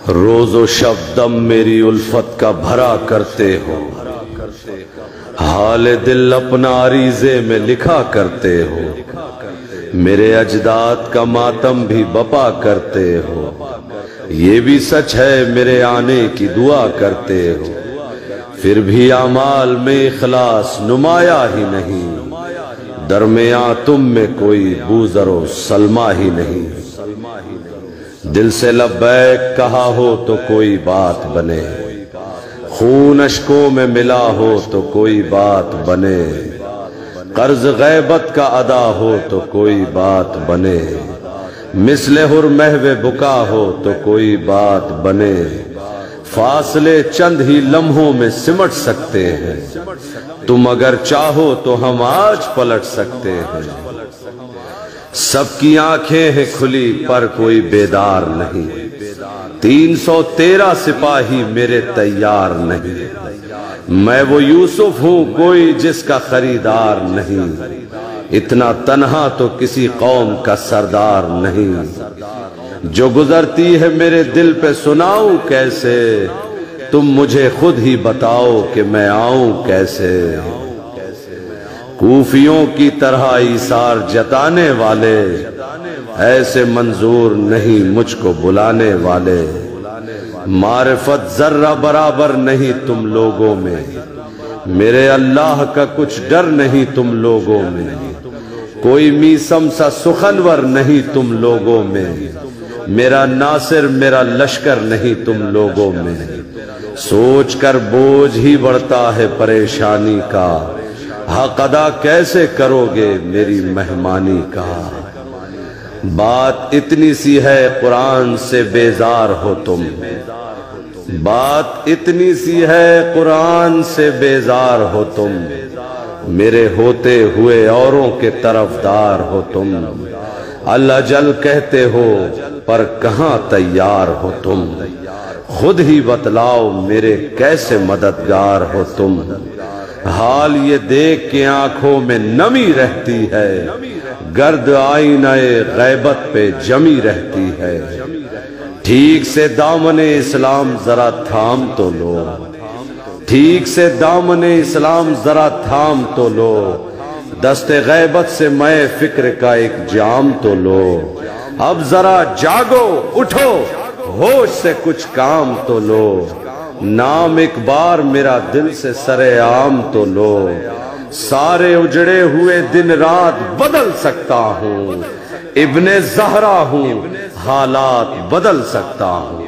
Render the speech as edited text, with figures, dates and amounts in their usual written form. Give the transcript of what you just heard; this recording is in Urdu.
روز و شب دم میری الفت کا بھرا کرتے ہو، حال دل اپنا عریضے میں لکھا کرتے ہو، میرے اجداد کا ماتم بھی بپا کرتے ہو، یہ بھی سچ ہے میرے آنے کی دعا کرتے ہو، پھر بھی اعمال میں اخلاص نمایاں ہی نہیں، درمیاں تم میں کوئی بوذر و سلمہ ہی نہیں، دل سے لبیک کہا ہو تو کوئی بات بنے، خون اشکوں میں ملا ہو تو کوئی بات بنے، قرض غیبت کا ادا ہو تو کوئی بات بنے، مثل ہر محو بکا ہو تو کوئی بات بنے، فاصلے چند ہی لمحوں میں سمٹ سکتے ہیں، تم اگر چاہو تو ہم آج پلٹ سکتے ہیں، سب کی آنکھیں ہیں کھلی پر کوئی بیدار نہیں، 313 سپاہی میرے تیار نہیں، میں وہ یوسف ہوں کوئی جس کا خریدار نہیں، اتنا تنہا تو کسی قوم کا سردار نہیں، جو گزرتی ہے میرے دل پہ سناؤں کیسے، تم مجھے خود ہی بتاؤ کہ میں آؤں کیسے، کوفیوں کی طرح ایثار جتانے والے، ایسے منظور نہیں مجھ کو بلانے والے، معرفت ذرہ برابر نہیں تم لوگوں میں، میرے اللہ کا کچھ ڈر نہیں تم لوگوں میں، کوئی میسم سا سخنور نہیں تم لوگوں میں، میرا ناصر میرا لشکر نہیں تم لوگوں میں، سوچ کر بوجھ ہی بڑھتا ہے پریشانی کا، حق ادا کیسے کرو گے میری مہمانی کا، بات اتنی سی ہے قرآن سے بیزار ہو تم، بات اتنی سی ہے قرآن سے بیزار ہو تم، میرے ہوتے ہوئے اوروں کے طرفدار ہو تم، اللہ جل کہتے ہو پر کہاں تیار ہو تم، خود ہی بتلاؤ میرے کیسے مددگار ہو تم، حال یہ دیکھ کے آنکھوں میں نمی رہتی ہے، گرد آئینہ غیبت پہ جمی رہتی ہے، ٹھیک سے دامن اسلام ذرا تھام تو لو، ٹھیک سے دامن اسلام ذرا تھام تو لو، دست غیبت سے میں فکر کا ایک جام تو لو، اب ذرا جاگو اٹھو ہوش سے کچھ کام تو لو، نام ایک بار میرا دل سے سرے عام تو لو، سارے اجڑے ہوئے دن رات بدل سکتا ہوں، ابن زہرا ہوں حالات بدل سکتا ہوں۔